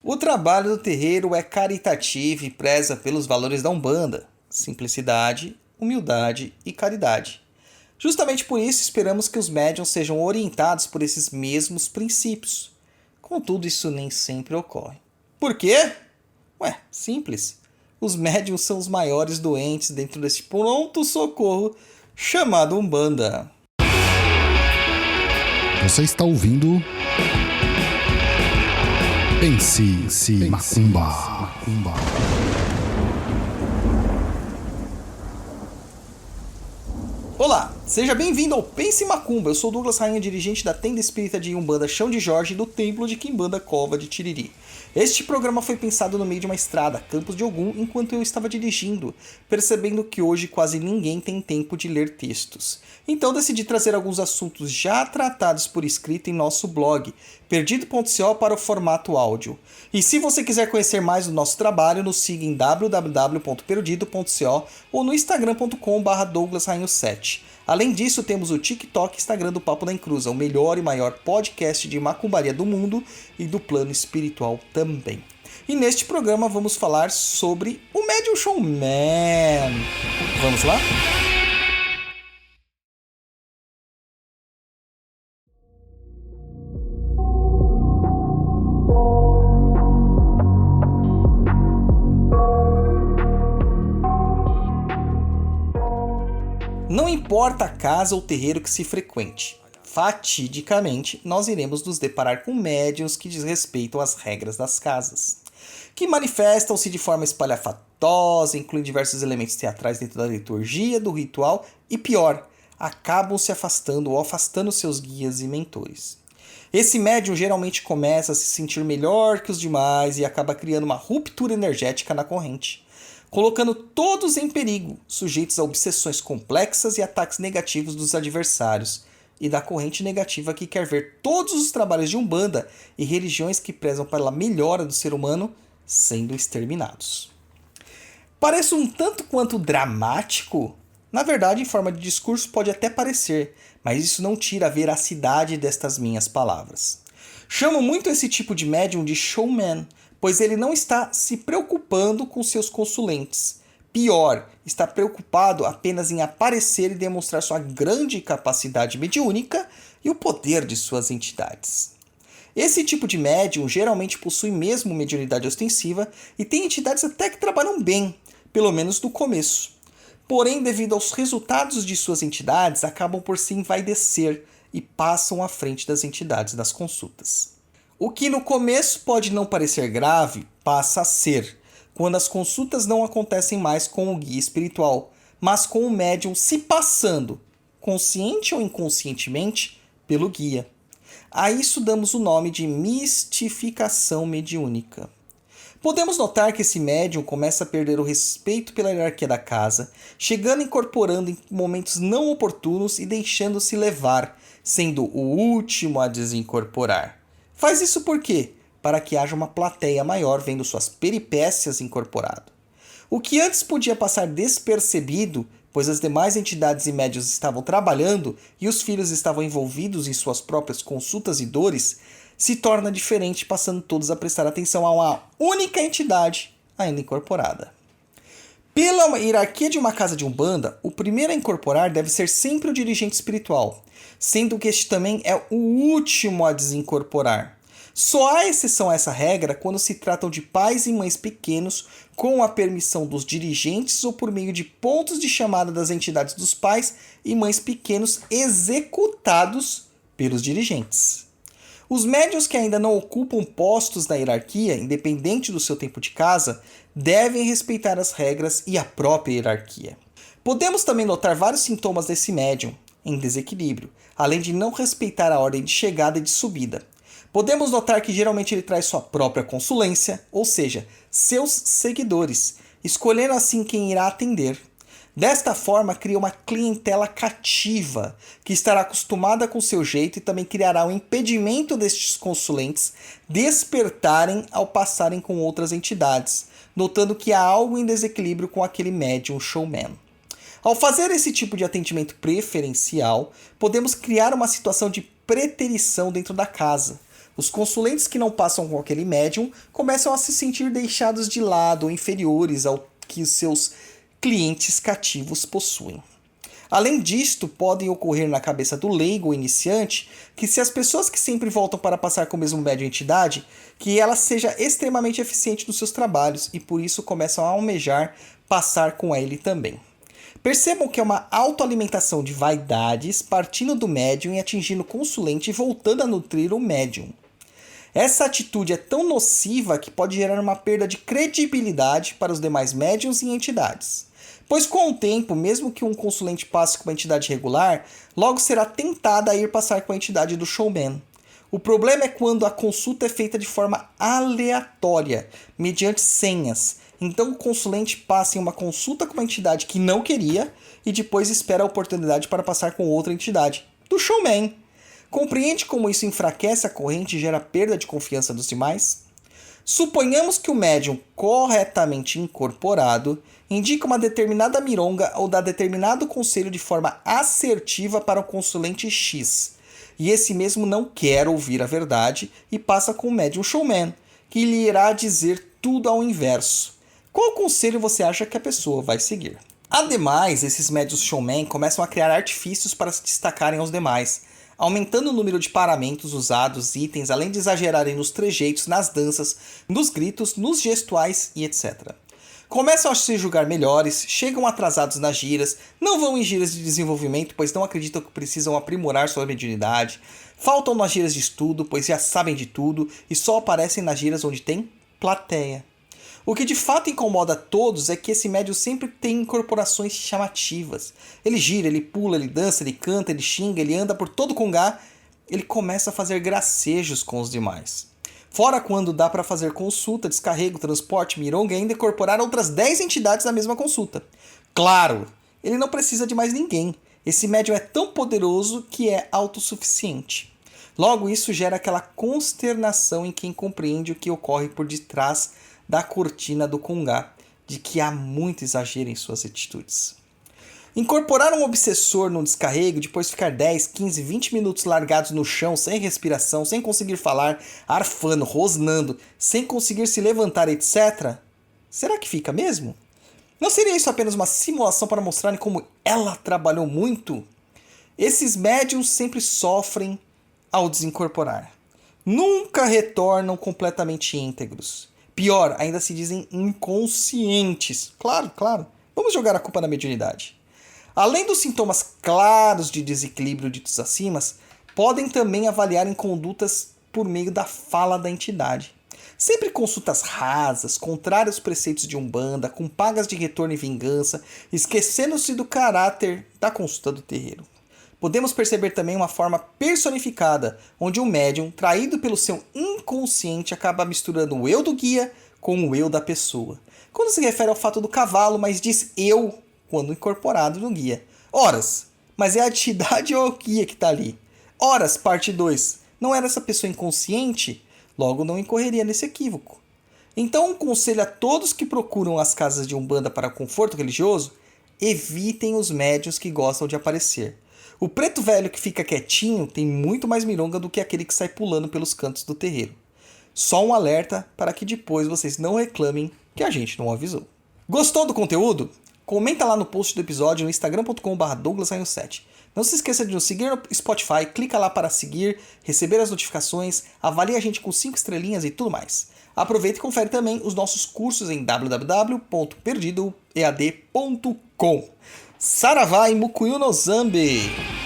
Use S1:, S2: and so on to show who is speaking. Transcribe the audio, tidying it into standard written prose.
S1: O trabalho do terreiro é caritativo e preza pelos valores da Umbanda: simplicidade, humildade e caridade. Justamente por isso esperamos que os médiuns sejam orientados por esses mesmos princípios. Contudo, isso nem sempre ocorre. Por quê? Simples. Os médiuns são os maiores doentes dentro desse pronto-socorro chamado Umbanda.
S2: Você está ouvindo Pense Macumba.
S1: Olá, seja bem-vindo ao Pense Macumba. Eu sou Douglas Rainha, dirigente da tenda espírita de Umbanda Chão de Jorge e do Templo de Quimbanda Cova de Tiriri. Este programa foi pensado no meio de uma estrada, Campos de Ogum, enquanto eu estava dirigindo, percebendo que hoje quase ninguém tem tempo de ler textos. Então decidi trazer alguns assuntos já tratados por escrito em nosso blog, perdido.co, para o formato áudio. E se você quiser conhecer mais do nosso trabalho, nos siga em www.perdido.co ou no instagram.com/douglasrainho7. Além disso, temos o TikTok e Instagram do Papo da Encruza, o melhor e maior podcast de macumbaria do mundo e do plano espiritual também. E neste programa vamos falar sobre o Médium Showman. Vamos lá? Não importa a casa ou terreiro que se frequente, fatidicamente nós iremos nos deparar com médiuns que desrespeitam as regras das casas, que manifestam-se de forma espalhafatosa, incluem diversos elementos teatrais dentro da liturgia, do ritual e, pior, acabam se afastando ou afastando seus guias e mentores. Esse médium geralmente começa a se sentir melhor que os demais e acaba criando uma ruptura energética na corrente, colocando todos em perigo, sujeitos a obsessões complexas e ataques negativos dos adversários e da corrente negativa que quer ver todos os trabalhos de Umbanda e religiões que prezam pela melhora do ser humano sendo exterminados. Parece um tanto quanto dramático? Na verdade, em forma de discurso pode até parecer, mas isso não tira a veracidade destas minhas palavras. Chamo muito esse tipo de médium de showman, pois ele não está se preocupando com seus consulentes. Pior, está preocupado apenas em aparecer e demonstrar sua grande capacidade mediúnica e o poder de suas entidades. Esse tipo de médium geralmente possui mesmo mediunidade ostensiva e tem entidades até que trabalham bem, pelo menos no começo. Porém, devido aos resultados de suas entidades, acabam por se envaidecer e passam à frente das entidades das consultas. O que no começo pode não parecer grave, passa a ser, quando as consultas não acontecem mais com o guia espiritual, mas com o médium se passando, consciente ou inconscientemente, pelo guia. A isso damos o nome de mistificação mediúnica. Podemos notar que esse médium começa a perder o respeito pela hierarquia da casa, chegando e incorporando em momentos não oportunos e deixando-se levar, sendo o último a desincorporar. Faz isso por quê? Para que haja uma plateia maior vendo suas peripécias incorporado. O que antes podia passar despercebido, pois as demais entidades e médiuns estavam trabalhando e os filhos estavam envolvidos em suas próprias consultas e dores, se torna diferente, passando todos a prestar atenção a uma única entidade ainda incorporada. Pela hierarquia de uma casa de Umbanda, o primeiro a incorporar deve ser sempre o dirigente espiritual, sendo que este também é o último a desincorporar. Só há exceção a essa regra quando se tratam de pais e mães pequenos, com a permissão dos dirigentes ou por meio de pontos de chamada das entidades dos pais e mães pequenos executados pelos dirigentes. Os médiuns que ainda não ocupam postos na hierarquia, independente do seu tempo de casa, devem respeitar as regras e a própria hierarquia. Podemos também notar vários sintomas desse médium em desequilíbrio, além de não respeitar a ordem de chegada e de subida. Podemos notar que geralmente ele traz sua própria consulência, ou seja, seus seguidores, escolhendo assim quem irá atender. Desta forma, cria uma clientela cativa, que estará acostumada com seu jeito e também criará um impedimento destes consulentes despertarem ao passarem com outras entidades, notando que há algo em desequilíbrio com aquele médium showman. Ao fazer esse tipo de atendimento preferencial, podemos criar uma situação de preterição dentro da casa, Os consulentes que não passam com aquele médium começam a se sentir deixados de lado ou inferiores ao que os seus clientes cativos possuem. Além disto, podem ocorrer na cabeça do leigo ou iniciante que se as pessoas que sempre voltam para passar com o mesmo médium ou entidade, que ela seja extremamente eficiente nos seus trabalhos e por isso começam a almejar passar com ele também. Percebam que é uma autoalimentação de vaidades partindo do médium e atingindo o consulente e voltando a nutrir o médium. Essa atitude é tão nociva que pode gerar uma perda de credibilidade para os demais médiuns e entidades. Pois com o tempo, mesmo que um consulente passe com uma entidade regular, logo será tentada a ir passar com a entidade do showman. O problema é quando a consulta é feita de forma aleatória, mediante senhas. Então o consulente passa em uma consulta com uma entidade que não queria e depois espera a oportunidade para passar com outra entidade, do showman. Compreende como isso enfraquece a corrente e gera perda de confiança dos demais? Suponhamos que o médium corretamente incorporado indica uma determinada mironga ou dá determinado conselho de forma assertiva para o consulente X, e esse mesmo não quer ouvir a verdade e passa com o médium showman, que lhe irá dizer tudo ao inverso. Qual conselho você acha que a pessoa vai seguir? Ademais, esses médiuns showman começam a criar artifícios para se destacarem aos demais, aumentando o número de paramentos usados, itens, além de exagerarem nos trejeitos, nas danças, nos gritos, nos gestuais e etc. Começam a se julgar melhores, chegam atrasados nas giras, não vão em giras de desenvolvimento, pois não acreditam que precisam aprimorar sua mediunidade, faltam nas giras de estudo, pois já sabem de tudo e só aparecem nas giras onde tem plateia. O que de fato incomoda todos é que esse médium sempre tem incorporações chamativas. Ele gira, ele pula, ele dança, ele canta, ele xinga, ele anda por todo o congá. Ele começa a fazer gracejos com os demais. Fora quando dá para fazer consulta, descarrego, transporte, mironga e ainda incorporar outras 10 entidades na mesma consulta. Claro, ele não precisa de mais ninguém. Esse médium é tão poderoso que é autossuficiente. Logo, isso gera aquela consternação em quem compreende o que ocorre por detrás da cortina do congá, de que há muito exagero em suas atitudes. Incorporar um obsessor no descarrego, depois ficar 10, 15, 20 minutos largados no chão, sem respiração, sem conseguir falar, arfando, rosnando, sem conseguir se levantar, etc. Será que fica mesmo? Não seria isso apenas uma simulação para mostrarem como ela trabalhou muito? Esses médiums sempre sofrem ao desincorporar. Nunca retornam completamente íntegros. Pior, ainda se dizem inconscientes. Claro. Vamos jogar a culpa na mediunidade. Além dos sintomas claros de desequilíbrio ditos acima, podem também avaliar em condutas por meio da fala da entidade. Sempre consultas rasas, contrárias aos preceitos de Umbanda, com pagas de retorno e vingança, esquecendo-se do caráter da consulta do terreiro. Podemos perceber também uma forma personificada, onde o médium, traído pelo seu inconsciente, acaba misturando o eu do guia com o eu da pessoa. Quando se refere ao fato do cavalo, mas diz eu quando incorporado no guia. Horas, mas é a entidade ou o guia que está ali? Horas, parte 2. Não era essa pessoa inconsciente? Logo não incorreria nesse equívoco. Então, um conselho a todos que procuram as casas de Umbanda para conforto religioso: evitem os médiuns que gostam de aparecer. O preto velho que fica quietinho tem muito mais mironga do que aquele que sai pulando pelos cantos do terreiro. Só um alerta para que depois vocês não reclamem que a gente não avisou. Gostou do conteúdo? Comenta lá no post do episódio no instagram.com/douglasrainho7. Não se esqueça de nos seguir no Spotify, clica lá para seguir, receber as notificações, avalie a gente com 5 estrelinhas e tudo mais. Aproveita e confere também os nossos cursos em www.perdidoead.com. Saravá e Mukuyu no Zambi!